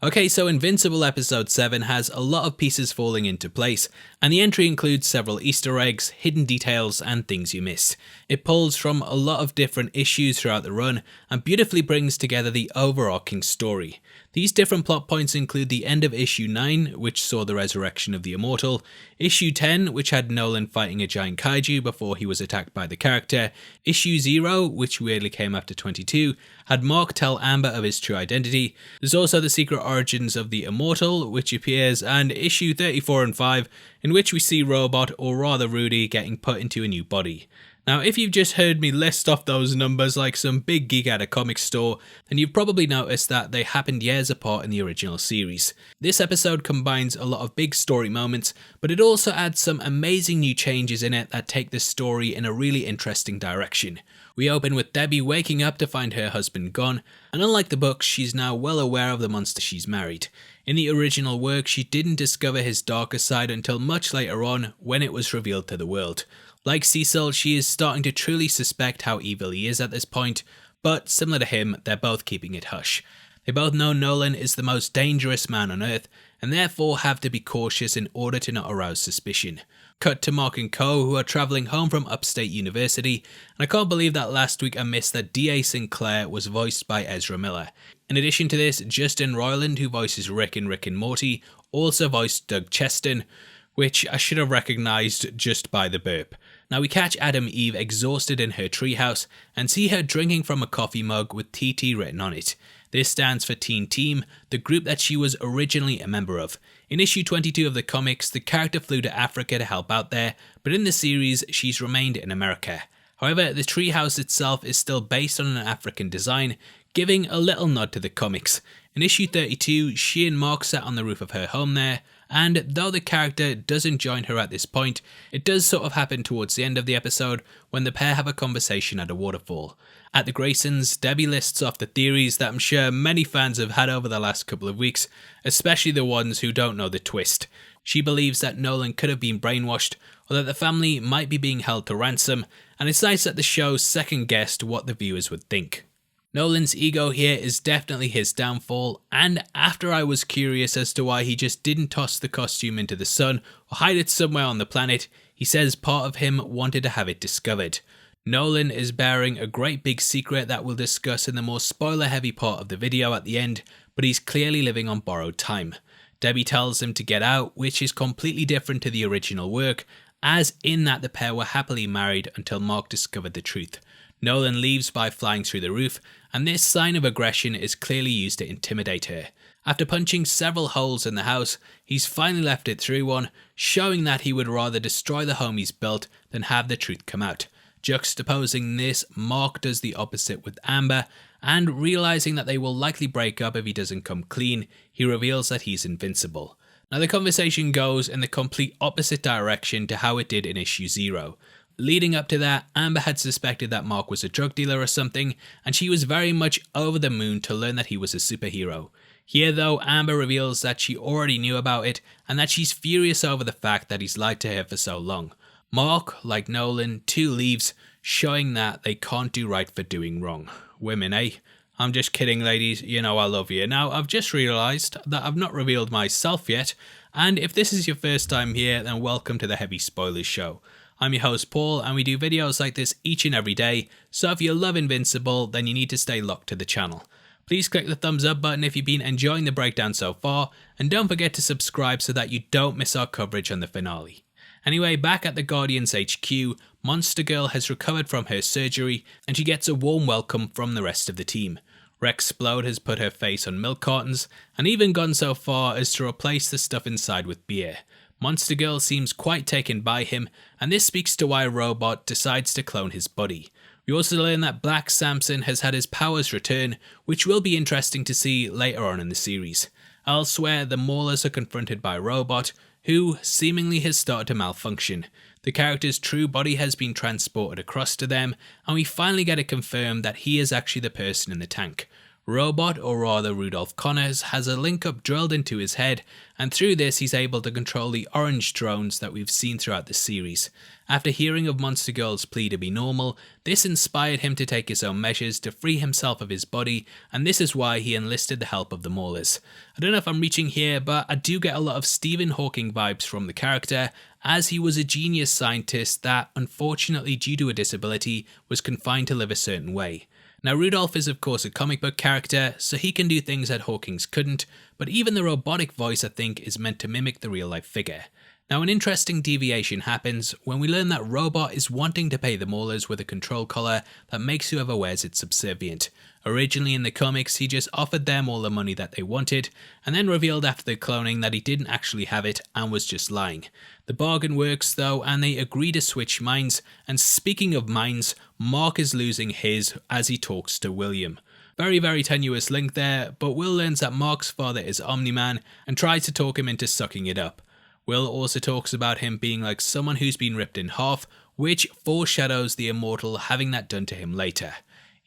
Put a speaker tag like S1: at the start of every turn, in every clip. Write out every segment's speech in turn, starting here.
S1: Okay, so Invincible episode 7 has a lot of pieces falling into place, and the entry includes several Easter eggs, hidden details, and things you missed. It pulls from a lot of different issues throughout the run, and beautifully brings together the overarching story. These different plot points include the end of issue 9, which saw the resurrection of the Immortal, issue 10, which had Nolan fighting a giant Kaju before he was attacked by the character, issue 0, which weirdly came after 22, had Mark tell Amber of his true identity. There's also the secret origins of the Immortal, which appears, and issue 34 and 5, in which we see Robot, or rather Rudy, getting put into a new body. Now, if you've just heard me list off those numbers like some big geek at a comic store, then you've probably noticed that they happened years apart in the original series. This episode combines a lot of big story moments, but it also adds some amazing new changes in it that take the story in a really interesting direction. We open with Debbie waking up to find her husband gone, and unlike the books, she's now well aware of the monster she's married. In the original work, she didn't discover his darker side until much later on, when it was revealed to the world. Like Cecil, she is starting to truly suspect how evil he is at this point, but similar to him, they're both keeping it hush. They both know Nolan is the most dangerous man on Earth, and therefore have to be cautious in order to not arouse suspicion. Cut to Mark and Co, who are travelling home from Upstate University, and I can't believe that last week I missed that D.A. Sinclair was voiced by Ezra Miller. In addition to this, Justin Roiland, who voices Rick in Rick and Morty, also voiced Doug Cheston, which I should have recognised just by the burp. Now we catch Adam Eve exhausted in her treehouse and see her drinking from a coffee mug with TT written on it. This stands for Teen Team, the group that she was originally a member of. In issue 22 of the comics, the character flew to Africa to help out there, but in the series, she's remained in America. However, the treehouse itself is still based on an African design, giving a little nod to the comics. In issue 32, she and Mark sat on the roof of her home there, and though the character doesn't join her at this point, it does sort of happen towards the end of the episode when the pair have a conversation at a waterfall. At the Graysons, Debbie lists off the theories that I'm sure many fans have had over the last couple of weeks, especially the ones who don't know the twist. She believes that Nolan could have been brainwashed, or that the family might be being held to ransom, and it's nice that the show second-guessed what the viewers would think. Nolan's ego here is definitely his downfall, and after I was curious as to why he just didn't toss the costume into the sun or hide it somewhere on the planet, he says part of him wanted to have it discovered. Nolan is bearing a great big secret that we'll discuss in the more spoiler heavy part of the video at the end, but he's clearly living on borrowed time. Debbie tells him to get out, which is completely different to the original work, as in that the pair were happily married until Mark discovered the truth. Nolan leaves by flying through the roof, and this sign of aggression is clearly used to intimidate her. After punching several holes in the house, he's finally left it through one, showing that he would rather destroy the home he's built than have the truth come out. Juxtaposing this, Mark does the opposite with Amber, and realising that they will likely break up if he doesn't come clean, he reveals that he's invincible. Now the conversation goes in the complete opposite direction to how it did in issue 0. Leading up to that, Amber had suspected that Mark was a drug dealer or something, and she was very much over the moon to learn that he was a superhero. Here though, Amber reveals that she already knew about it, and that she's furious over the fact that he's lied to her for so long. Mark, like Nolan, too leaves, showing that they can't do right for doing wrong. Women, eh? I'm just kidding, ladies, you know I love you. Now, I've just realised that I've not revealed myself yet, and if this is your first time here, then welcome to the Heavy Spoilers Show. I'm your host Paul, and we do videos like this each and every day, so if you love Invincible, then you need to stay locked to the channel. Please click the thumbs up button if you've been enjoying the breakdown so far, and don't forget to subscribe so that you don't miss our coverage on the finale. Anyway, back at the Guardians HQ, Monster Girl has recovered from her surgery, and she gets a warm welcome from the rest of the team. Rexplode has put her face on milk cartons, and even gone so far as to replace the stuff inside with beer. Monster Girl seems quite taken by him, and this speaks to why Robot decides to clone his body. We also learn that Black Samson has had his powers return, which will be interesting to see later on in the series. Elsewhere, the Maulers are confronted by Robot, who seemingly has started to malfunction. The character's true body has been transported across to them, and we finally get it confirmed that he is actually the person in the tank. Robot, or rather Rudolph Connors, has a link-up drilled into his head, and through this he's able to control the orange drones that we've seen throughout the series. After hearing of Monster Girl's plea to be normal, this inspired him to take his own measures to free himself of his body, and this is why he enlisted the help of the Maulers. I don't know if I'm reaching here, but I do get a lot of Stephen Hawking vibes from the character, as he was a genius scientist that, unfortunately due to a disability, was confined to live a certain way. Now Rudolph is of course a comic book character, so he can do things that Hawkins couldn't, but even the robotic voice I think is meant to mimic the real life figure. Now an interesting deviation happens when we learn that Robot is wanting to pay the Maulers with a control collar that makes whoever wears it subservient. Originally in the comics he just offered them all the money that they wanted, and then revealed after the cloning that he didn't actually have it and was just lying. The bargain works though, and they agree to switch minds, and speaking of minds, Mark is losing his as he talks to William. Very tenuous link there, but Will learns that Mark's father is Omni-Man and tries to talk him into sucking it up. Will also talks about him being like someone who's been ripped in half, which foreshadows the Immortal having that done to him later.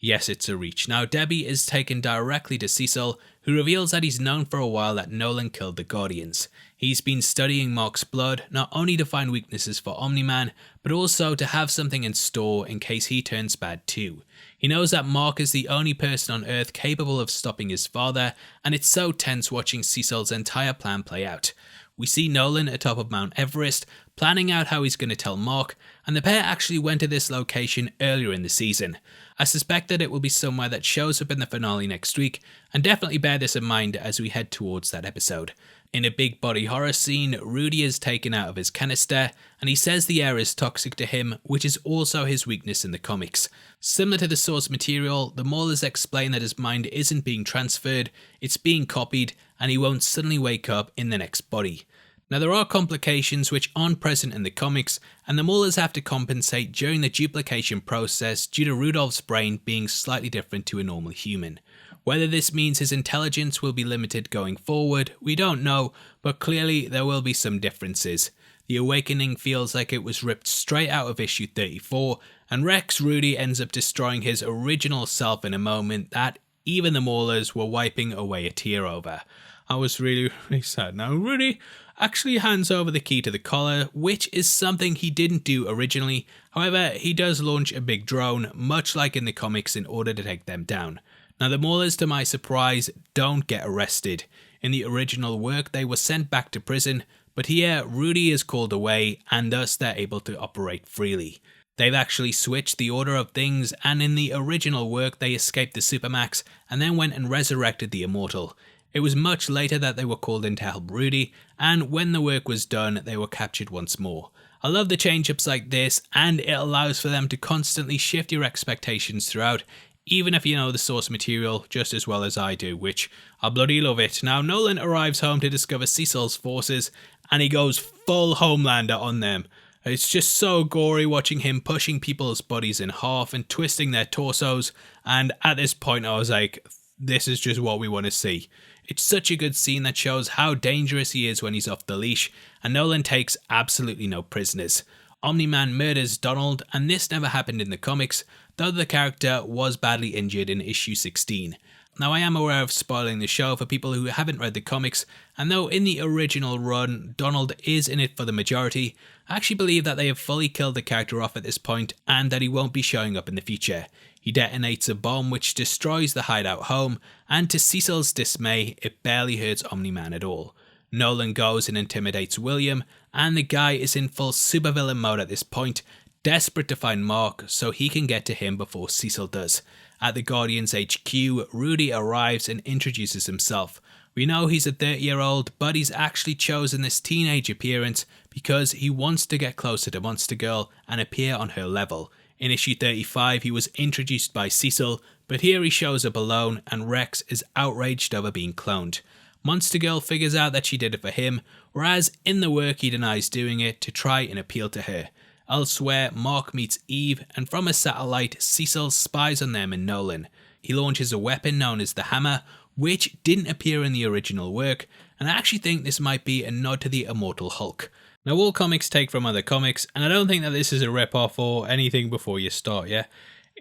S1: Yes, it's a reach. Now Debbie is taken directly to Cecil, who reveals that he's known for a while that Nolan killed the Guardians. He's been studying Mark's blood, not only to find weaknesses for Omni-Man, but also to have something in store in case he turns bad too. He knows that Mark is the only person on Earth capable of stopping his father, and it's so tense watching Cecil's entire plan play out. We see Nolan atop of Mount Everest, planning out how he's going to tell Mark, and the pair actually went to this location earlier in the season. I suspect that it will be somewhere that shows up in the finale next week, and definitely bear this in mind as we head towards that episode. In a big body horror scene, Rudy is taken out of his canister, and he says the air is toxic to him, which is also his weakness in the comics. Similar to the source material, the Maulers explain that his mind isn't being transferred, it's being copied, and he won't suddenly wake up in the next body. Now there are complications which aren't present in the comics, and the Maulers have to compensate during the duplication process due to Rudolph's brain being slightly different to a normal human. Whether this means his intelligence will be limited going forward, we don't know, but clearly there will be some differences. The awakening feels like it was ripped straight out of issue 34, and Rex Rudy ends up destroying his original self in a moment that even the Maulers were wiping away a tear over. I was really sad. Now Rudy actually hands over the key to the collar, which is something he didn't do originally. However, he does launch a big drone, much like in the comics, in order to take them down. Now the Maulers, to my surprise, don't get arrested. In the original work they were sent back to prison, but here Rudy is called away and thus they're able to operate freely. They've actually switched the order of things, and in the original work they escaped the Supermax and then went and resurrected the Immortal. It was much later that they were called in to help Rudy, and when the work was done they were captured once more. I love the change-ups like this, and it allows for them to constantly shift your expectations throughout, even if you know the source material just as well as I do, which I bloody love it. Now Nolan arrives home to discover Cecil's forces, and he goes full Homelander on them. It's just so gory watching him pushing people's bodies in half and twisting their torsos, and at this point I was like, this is just what we want to see. It's such a good scene that shows how dangerous he is when he's off the leash, and Nolan takes absolutely no prisoners. Omni-Man murders Donald, and this never happened in the comics, though the character was badly injured in issue 16. Now I am aware of spoiling the show for people who haven't read the comics, and though in the original run Donald is in it for the majority, I actually believe that they have fully killed the character off at this point and that he won't be showing up in the future. He detonates a bomb which destroys the hideout home, and to Cecil's dismay it barely hurts Omni-Man at all. Nolan goes and intimidates William, and the guy is in full supervillain mode at this point, desperate to find Mark so he can get to him before Cecil does. At the Guardians HQ, Rudy arrives and introduces himself. We know he's a 30-year-old, but he's actually chosen this teenage appearance because he wants to get closer to Monster Girl and appear on her level. In issue 35 he was introduced by Cecil, but here he shows up alone and Rex is outraged over being cloned. Monster Girl figures out that she did it for him, whereas in the work he denies doing it to try and appeal to her. Elsewhere, Mark meets Eve, and from a satellite, Cecil spies on them and Nolan. He launches a weapon known as the Hammer, which didn't appear in the original work, and I actually think this might be a nod to the Immortal Hulk. Now all comics take from other comics, and I don't think that this is a rip-off or anything before you start, yeah?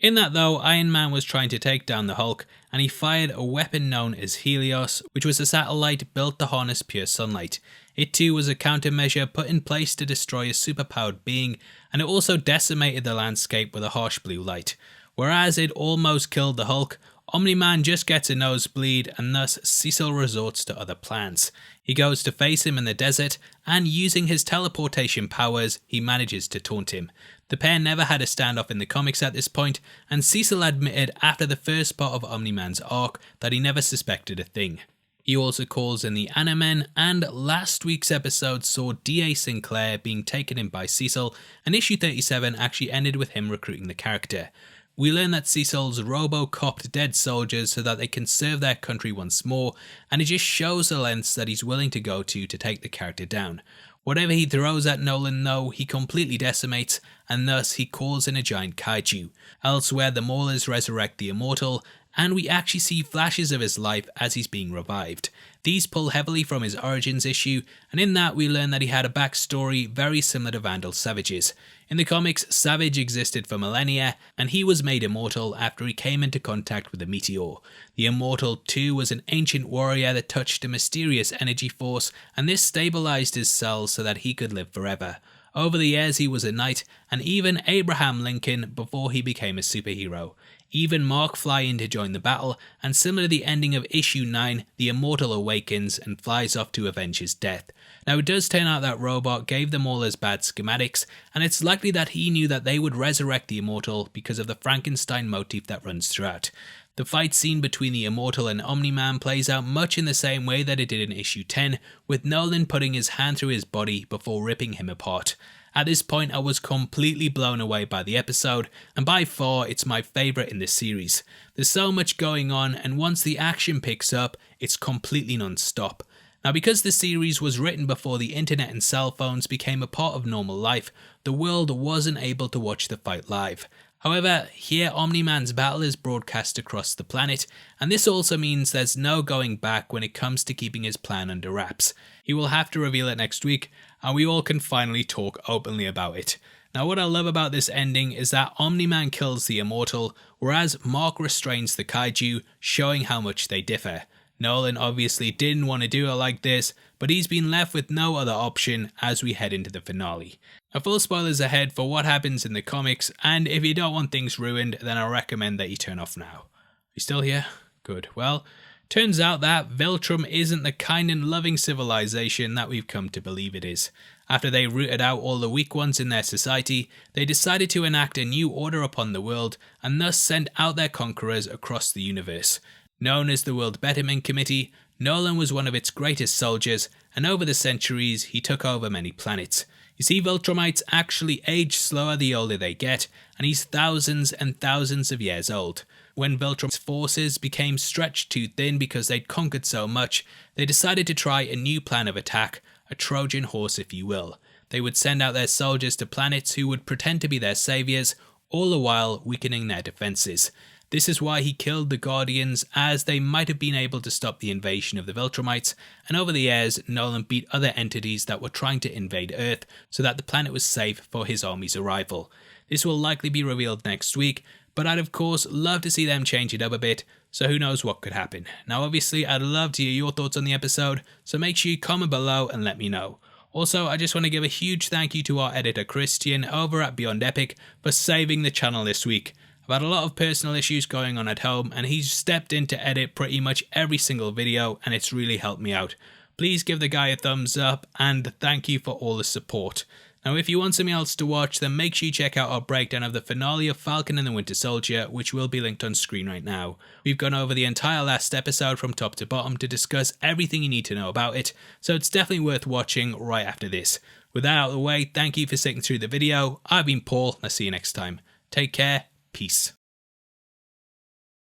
S1: In that though, Iron Man was trying to take down the Hulk, and he fired a weapon known as Helios, which was a satellite built to harness pure sunlight. It too was a countermeasure put in place to destroy a superpowered being, and it also decimated the landscape with a harsh blue light. Whereas it almost killed the Hulk, Omni-Man just gets a nosebleed, and thus Cecil resorts to other plans. He goes to face him in the desert, and using his teleportation powers, he manages to taunt him. The pair never had a standoff in the comics at this point, and Cecil admitted after the first part of Omni-Man's arc that he never suspected a thing. He also calls in the Omniman, and last week's episode saw D.A. Sinclair being taken in by Cecil, and issue 37 actually ended with him recruiting the character. We learn that Cecil's robo-copped dead soldiers so that they can serve their country once more, and it just shows the lengths that he's willing to go to take the character down. Whatever he throws at Nolan though, he completely decimates, and thus he calls in a giant Kaju. Elsewhere, the Maulers resurrect the Immortal, and we actually see flashes of his life as he's being revived. These pull heavily from his Origins issue, and in that we learn that he had a backstory very similar to Vandal Savage's. In the comics, Savage existed for millennia, and he was made immortal after he came into contact with a meteor. The Immortal too was an ancient warrior that touched a mysterious energy force, and this stabilized his cells so that he could live forever. Over the years he was a knight, and even Abraham Lincoln before he became a superhero. Even Mark fly in to join the battle, and similar to the ending of issue 9, the Immortal awakens and flies off to avenge his death. Now it does turn out that Robot gave them all his bad schematics, and it's likely that he knew that they would resurrect the Immortal because of the Frankenstein motif that runs throughout. The fight scene between the Immortal and Omni-Man plays out much in the same way that it did in issue 10, with Nolan putting his hand through his body before ripping him apart. At this point I was completely blown away by the episode, and by far it's my favourite in this series. There's so much going on, and once the action picks up, it's completely non-stop. Now because the series was written before the internet and cell phones became a part of normal life, the world wasn't able to watch the fight live. However, here Omni-Man's battle is broadcast across the planet, and this also means there's no going back when it comes to keeping his plan under wraps. He will have to reveal it next week, and we all can finally talk openly about it. Now what I love about this ending is that Omni-Man kills the Immortal, whereas Mark restrains the Kaju, showing how much they differ. Nolan obviously didn't want to do it like this, but he's been left with no other option as we head into the finale. Now full spoilers ahead for what happens in the comics, and if you don't want things ruined, then I recommend that you turn off now. You still here? Good. Well, turns out that Viltrum isn't the kind and loving civilization that we've come to believe it is. After they rooted out all the weak ones in their society, they decided to enact a new order upon the world, and thus send out their conquerors across the universe. Known as the World Betterment Committee, Nolan was one of its greatest soldiers, and over the centuries he took over many planets. You see, Viltrumites actually age slower the older they get, and he's thousands and thousands of years old. When Viltrum's forces became stretched too thin because they'd conquered so much, they decided to try a new plan of attack, a Trojan horse if you will. They would send out their soldiers to planets who would pretend to be their saviors, all the while weakening their defenses. This is why he killed the Guardians, as they might have been able to stop the invasion of the Viltrumites, and over the years Nolan beat other entities that were trying to invade Earth so that the planet was safe for his army's arrival. This will likely be revealed next week, but I'd of course love to see them change it up a bit, so who knows what could happen. Now obviously I'd love to hear your thoughts on the episode, so make sure you comment below and let me know. Also, I just want to give a huge thank you to our editor Christian over at Beyond Epic for saving the channel this week. I've had a lot of personal issues going on at home, and he's stepped in to edit pretty much every single video, and it's really helped me out. Please give the guy a thumbs up, and thank you for all the support. Now if you want something else to watch, then make sure you check out our breakdown of the finale of Falcon and the Winter Soldier, which will be linked on screen right now. We've gone over the entire last episode from top to bottom to discuss everything you need to know about it, so it's definitely worth watching right after this. With that out of the way, thank you for sticking through the video. I've been Paul, and I'll see you next time. Take care. Peace.